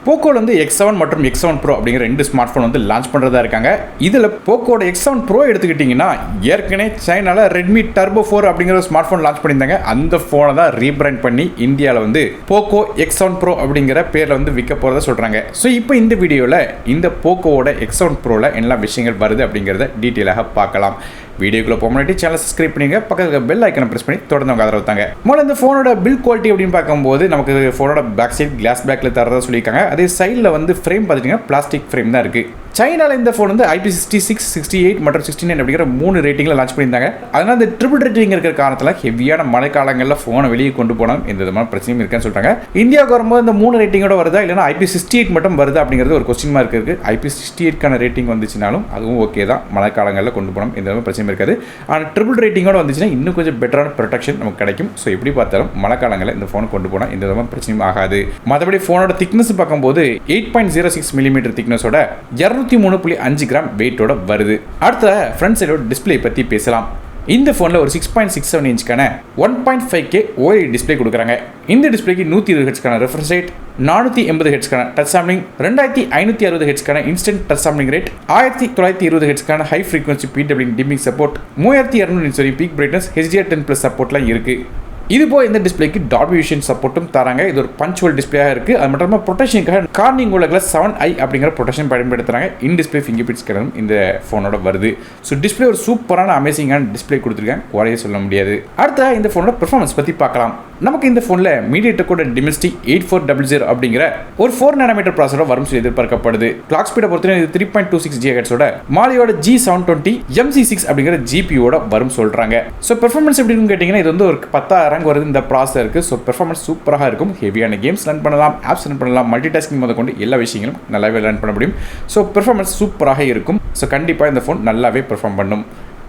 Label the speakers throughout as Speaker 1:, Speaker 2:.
Speaker 1: Poco X7 மற்றும் X7 Pro அப்படிங்கிற ரெண்டு ஸ்மார்ட் ஃபோன் லான்ச் பண்ணுறதா இருக்காங்க. இதில் போக்கோட X7 Pro எடுத்துக்கிட்டிங்கன்னா ஏற்கனவே சைனால Redmi Turbo 4 அப்படிங்கிற ஸ்மார்ட் ஃபோன் லான்ச் பண்ணியிருந்தாங்க. அந்த ஃபோனை தான் ரீபிராண்ட் பண்ணி இந்தியாவில் Poco X7 Pro அப்படிங்கிற பேரில் விற்க போகிறதா சொல்கிறாங்க. ஸோ இப்போ இந்த வீடியோவில் இந்த போக்கோவோட X7 Proவில் என்ன விஷயங்கள் வருது அப்படிங்கிறத டீட்டெயிலாக பார்க்கலாம். வீடியோக்குள்ள போக முன்னாடி சேனல் சப்ஸ்கிரைப் பண்ணிங்க, பக்கத்தில் பெல் ஐக்கனை பிரஸ் பண்ணி தொடர்ந்து அவங்க ஆதரவு தாங்க. முதல்ல இந்த ஃபோனோட பில்ட் குவாலிட்டி அப்படின்னு பார்க்கும்போது நமக்கு ஃபோனோட பேக் சைட் கிளாஸ் பேக்கில் தரதா சொல்லியிருக்காங்க. அதே சைடில் ஃப்ரேம் பார்த்துட்டிங்கன்னா பிளாஸ்டிக் ஃப்ரேம் தான் இருக்குது. சைனாவில் இந்த ஃபோன் IP66, 68 மற்றும் 69 அப்படிங்கிற 3 ரேட்டிங்கில் லான்ச் பண்ணியிருந்தாங்க. அதனால் இந்த ட்ரிபிள் ரேட்டிங் இருக்கிற காரணத்தில் ஹெவியான மழை காலங்களில் ஃபோனை வெளியே கொண்டு போனால் எந்த விதமான பிரச்சனையும் இருக்குன்னு சொல்கிறாங்க. இந்தியாவுக்கு வரும்போது இந்த 3 ரேட்டிங்கோட வருதா இல்லைனா IP68 மட்டும் வருதா அப்படிங்கிறது ஒரு கொஸ்டின் மார்க் இருக்குது. IP68க்கான ரேட்டிங் வந்துச்சுனாலும் அதுவும் ஓகே தான், மழை காலங்களில் கொண்டு போனோம் எந்த விதமான பிரச்சனையும் இருக்காது. ஆனால் ட்ரிபிள் ரேட்டிங்கோட வந்துச்சுன்னா இன்னும் கொஞ்சம் பெட்டரான ப்ரொடெக்ஷன் நமக்கு கிடைக்கும். ஸோ எப்படி பார்த்தாலும் மழை காலங்களில் இந்த ஃபோனை கொண்டு போனால் எந்த விதமான பிரச்சனையும் ஆகாது. மற்றபடி ஃபோனோட திக்னஸ் பார்க்கும்போது 8.06 மில்லிமீட்டர் திக்னஸோட 203.5 கிராம் வெயிட்டோட வருது. அடுத்த ஃப்ரண்ட் சைடோட டிஸ்பிளே பற்றி பேசலாம். இந்த ஃபோனில் ஒரு 6.67 இன்ச்சுக்கான 1.5K OLED டிஸ்பிளே கொடுக்குறாங்க. இந்த டிஸ்பிளேக்கு 120 ஹெர்ட்ஸ்க்கான ரெஃப்ரெஷ் ரேட், 480 ஹெர்ட்ஸ்க்கான டச் சாம்பிளிங், 2560 ஹெர்ட்ஸ்க்கான இன்ஸ்டன்ட் டச் சாம்பிளிங் ரேட், 1920 ஹெர்ட்ஸ்க்கான high frequency PWM dimming support, 3200 peak brightness, HDR10+ சப்போர்ட்லாம் இருக்குது. இது போய் இந்த டிஸ்பிளேக்கு டால்பி விஷன் சப்போர்ட்டும் தராங்க. இது ஒரு பஞ்சுவல் டிஸ்பிளேயாக இருக்குது. அது மட்டும் இல்லாமல் ப்ரொடெக்ஷனுக்காக கார்னிங் உள்ள 7i அப்படிங்கிற ப்ரொடெக்ஷன் பயன்படுத்துகிறாங்க. இன் டிஸ்பிளே ஃபிங்கர் பிரிண்ட் ஸ்கேனரும் இந்த ஃபோனோட வருது. ஸோ டிஸ்பிளே ஒரு சூப்பரான அமேசிங்கான டிஸ்பிளே கொடுத்துருக்காங்க, குறைய சொல்ல முடியாது. அடுத்த இந்த ஃபோனோட பெர்ஃபார்மன்ஸ் பற்றி பார்க்கலாம். நமக்கு இந்த ஃபோனில் மீடியாடெக்கோட Dimensity 8400 அப்படிங்கிற ஒரு 4 nm ப்ராசஸரோட வரும் சொல்லி எதிர்பார்க்கப்படுது. கிளாக் ஸ்பீடை பொறுத்தவரை இது 3.26 GHz மாலியோட G720 MC6 அப்படிங்கிற GPUவோட வரும் சொல்கிறாங்க. ஸோ பெர்ஃபார்மன்ஸ் எப்படின்னு கேட்டிங்கன்னா இது ஒரு 10,000 வருது இந்த ப்ராசஸருக்கு. ஸோ பெர்ஃபார்மன்ஸ் சூப்பராக இருக்கும். ஹெவியான கேம்ஸ் ரன் பண்ணலாம், ஆப்ஸ் ரன் பண்ணலாம், மல்டி டாஸ்கிங் முதல் கொண்டு எல்லா விஷயங்களும் நல்லாவே ரன் பண்ண முடியும். ஸோ பெர்ஃபார்மன்ஸ் சூப்பராக இருக்கும். ஸோ கண்டிப்பாக இந்த ஃபோன் நல்லாவே பெர்ஃபார்ம் பண்ணும்.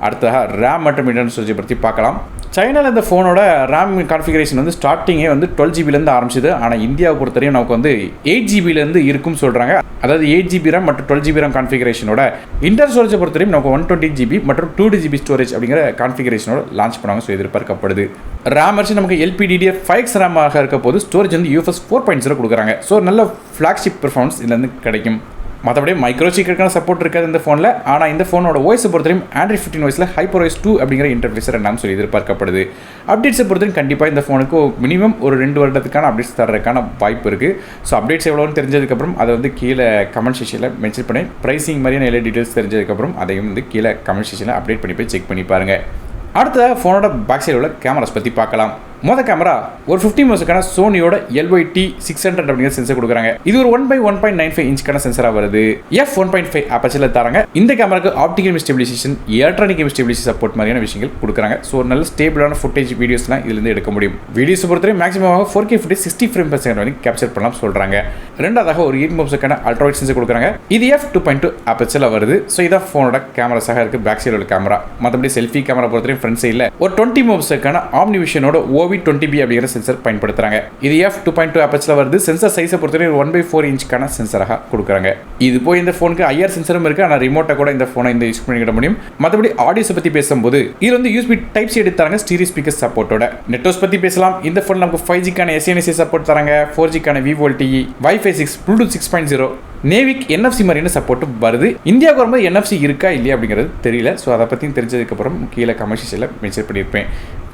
Speaker 1: அடுத்ததாக ரேம் மற்றும் இன்டர்னல் ஸ்டோரேஜ் பற்றி பார்க்கலாம். சைனாவில் இந்த ஃபோனோட ரேம் கான்ஃபிகரேஷன்12 GB ஆரம்பிச்சது. ஆனால் இந்தியாவை பொறுத்தவரையும் நமக்கு 8 GB இருக்குன்னு சொல்கிறாங்க. அதாவது 8 GB ரேம் மற்றும் 12 GB ரேம் கான்ஃபிகரேஷனோட இன்டர்னல் ஸ்டோரேஜை பொறுத்தவரையும் நமக்கு 120 GB மற்றும் 2 GB ஸ்டோரேஜ் அப்படிங்கிற கான்ஃபிகரேஷனோட லான்ச் பண்ணுவாங்க. ஸோ எதிர்பார்க்கப்படுது. ரேம் வச்சு நமக்கு LPDDR5X ரேமாக இருக்க போது ஸ்டோரேஜ் UFS 4.0 கொடுக்குறாங்க. ஸோ நல்ல ஃப்ளாக்ஷிப் பெர்ஃபார்மன்ஸ் இதுலேருந்து கிடைக்கும். மற்றபடி மைக்ரோ சீக்கிரக்கான சப்போர்ட் இருக்காது இந்த ஃபோனில். ஆனால் இந்த ஃபோனோட வாய்ஸை பொறுத்தவரையும் Android 15 வாய்ஸில் HyperOS 2 அப்படிங்கிற இன்டர்ஃபேஸ் ரெண்டாம் சொல்லி எதிர்பார்க்கப்படுது. அப்டேட்ஸை பொறுத்தவரைக்கும் கண்டிப்பாக இந்த ஃபோனுக்கு மினிமம் ஒரு 2 வருடத்துக்கான அப்டேட்ஸ் தரதுக்கான வாய்ப்பு இருக்குது. ஸோ அப்டேட்ஸ் எவ்வளோன்னு தெரிஞ்சதுக்கப்புறம் அதை கீழே கமெண்ட் செக்ஷனில் மென்ஷன் பண்ணி ப்ரைஸிங் மாதிரியான எல்லா டீட்டெயில்ஸ் தெரிஞ்சதுக்கப்புறம் அதையும் கீழே கமெண்ட் செக்ஷனில் அப்டேட் பண்ணி போய் செக் பண்ணி பாருங்கள். அடுத்த ஃபோனோட பேக் சைடில் உள்ள கேமராஸ் பற்றி பார்க்கலாம். மொதல் கேமரா ஒரு 50 மெகாபிக்சலுக்கான சோனியோட LYT600 அப்படிங்கிற சென்சர் கொடுக்குறாங்க. இது ஒரு 1/1.95 இன்ச்சுக்கான சென்சராக வருது. f1.5 அப்பச்சரில் தராங்க. இந்த கேமராக்கு optical image stabilisation, electronic image stabilisation support மாதிரியான விஷயங்கள் கொடுக்குறாங்க. ஸோ ஒரு நல்ல ஸ்டேபிளான ஃபுட்டேஜ் வீடியோஸ்லாம் இதுலேருந்து எடுக்க முடியும். வீடியோஸ் பொறுத்தவரை மேக்ஸிமமாக 4K footage 60 frame per second வரைக்கும் கேப்சர் பண்ணலாம் சொல்கிறாங்க. ரெண்டாவதாக ஒரு 8 மெகாபிக்சலுக்கான அல்ட்ராவைட் சென்சர் கொடுக்குறாங்க. இது f2.2 அப்பச்சரில் வருது. ஸோ இதான் ஃபோனோட கேமராஸாக இருக்குது பேக் சைடில் உள்ள கேமரா. மற்றபடி செல்ஃபி கேமரா பொறுத்தவரை ஃப்ரண்ட் சைடில் ஒரு 20 மெகாபிக்சலுக்கான ஆம்னிவிஷனோட OV20B அப்படிங்கிற சென்சர் பயன்படுத்துறாங்க. இது f2.2 அப்பச்சரில் வருது. சென்சர் சைஸை பொறுத்தவரை 1/4 இன்ச்சுக்கான சென்சராக கொடுக்குறாங்க. இது போய் இந்த ஃபோனுக்கு IR சென்சரும் இருக்குது. ஆனால் ரிமோட்டை கூட இந்த ஃபோனை யூஸ் பண்ணிக்கிட முடியும். மற்றபடி ஆடியோஸை பற்றி பேசும்போது இது USB டைப் சி எடுத்தாங்க ஸ்டீரியோ ஸ்பீக்கர் சப்போர்ட்டோட. நெட்வொர்க்ஸ் பற்றி பேசலாம். இந்த ஃபோன் நமக்கு 5Gக்கான SNSA சப்போர்ட் தராங்க, 4Gக்கான VoLTE, Wi-Fi 6, Bluetooth 6.0, Navik NFC மாதிரியான சப்போர்ட்டும் வருது. இந்தியாவுக்கு வரும்போது NFC இருக்கா இல்லையா அப்படிங்கிறது தெரியல. ஸோ அதை பற்றியும் தெரிஞ்சதுக்கப்புறம் கீழே கமர்ஷியலில் மென்ஷன் பண்ணியிருப்பேன்.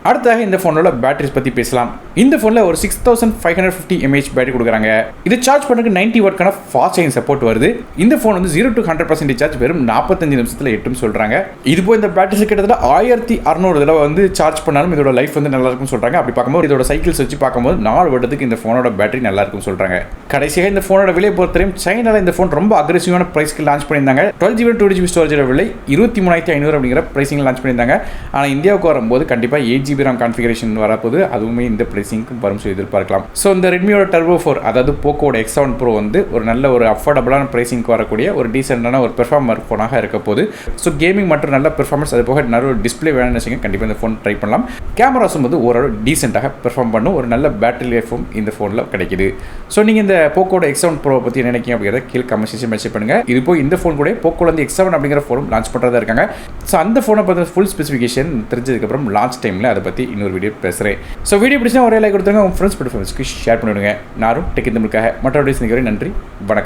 Speaker 1: அடுத்தாக இந்த ஃபோனோட பேட்டரிஸ் பற்றி பேசலாம். இந்த ஃபோனில் ஒரு 6550 mAh பேட்டரி கொடுக்குறாங்க. இது சார்ஜ் பண்ணுறதுக்கு 90 வாட்க்கான ஃபாஸ்ட் சார்ஜிங் சப்போர்ட் வருது. இந்த ஃபோன் 0 to 100% சார்ஜ் வெறும் 45 நிமிஷத்தில் எட்டும் சொல்கிறாங்க. இது போய் இந்த பேட்டரிஸ் கிட்டத்தட்ட 1600 தடவை சார்ஜ் பண்ணாலும் இதோட லைஃப் நல்லா இருக்கும்னு சொல்கிறாங்க. அப்படி பார்க்கும்போது இதோட சைக்கிள்ஸ் வச்சு பார்க்கும்போது 4 வருடத்துக்கு இந்த ஃபோனோட பேட்டரி நல்லா இருக்கும்னு சொல்கிறாங்க. கடைசியாக இந்த ஃபோனோட விலை பொறுத்தவரையும் சைனாவில் இந்த ஃபோன் ரொம்ப அக்ரெசிவான ப்ரைஸ்க்கு லான்ச் பண்ணியிருந்தாங்க. 12 GB 2 GB ஸ்டோரேஜோட விலை 23,500 அப்படிங்கிற ப்ரைஸிங் லான்ச் பண்ணியிருந்தாங்க. ஆனால் இந்தியாவுக்கு வரும்போது கண்டிப்பாக 8 GB RAM கான்ஃபிகரேஷன் வரப்போது அதுவுமே இந்த பிரைசிங்க்கு வரும் சொல்லி எதிர்பார்க்கலாம். ஸோ இந்த ரெட்மியோட Turbo 4 அதாவது போக்கோட X7 Pro ஒரு நல்ல ஒரு அஃபோர்டபுளான பிரைசிங்க்கு வரக்கூடிய ஒரு டீசென்டான ஒரு பெர்ஃபார்மர் ஃபோனாக இருக்க போது. ஸோ கேமிங் மற்றும் நல்ல பெர்ஃபார்மன்ஸ் அது போக நல்ல ஒரு டிஸ்பிளே வேணும்னு வச்சுங்க கண்டிப்பாக இந்த ஃபோன் ட்ரை பண்ணலாம். கேமராஸும் ஓரளவு டீசென்ட்டாக பெர்ஃபார்ம் பண்ணும். ஒரு நல்ல பேட்டரி லைஃபும் இந்த ஃபோனில் கிடைக்குது. ஸோ நீங்கள் இந்த போக்கோட X7 Pro பற்றி நினைக்கிங்க அப்படிங்கிறத கீழே கமெண்ட் செக்ஷன் மென்ஷன் பண்ணுங்கள். இது போய் இந்த ஃபோன் கூட போக்கோல X7 அப்படிங்கிற ஃபோனும் லான்ச் பண்ணுறதா இருக்காங்க. ஸோ அந்த ஃபோனை பற்றி ஃபுல் ஸ்பெசிஃபிகேஷன் தெரிஞ்சதுக்கப்புறம் லான்ச் டைமில் அதை பற்றி இன்னொரு வீடியோ பேசுகிறேன். ஸோ வீடியோ பிடிச்சா ஒரே லைக் கொடுத்துருங்க, உங்கள் ஃப்ரெண்ட்ஸ்க்கு ஷேர் பண்ணிவிடுங்க. நானும் டெக் தமிழுக்காக மற்றொரு நன்றி, வணக்கம்.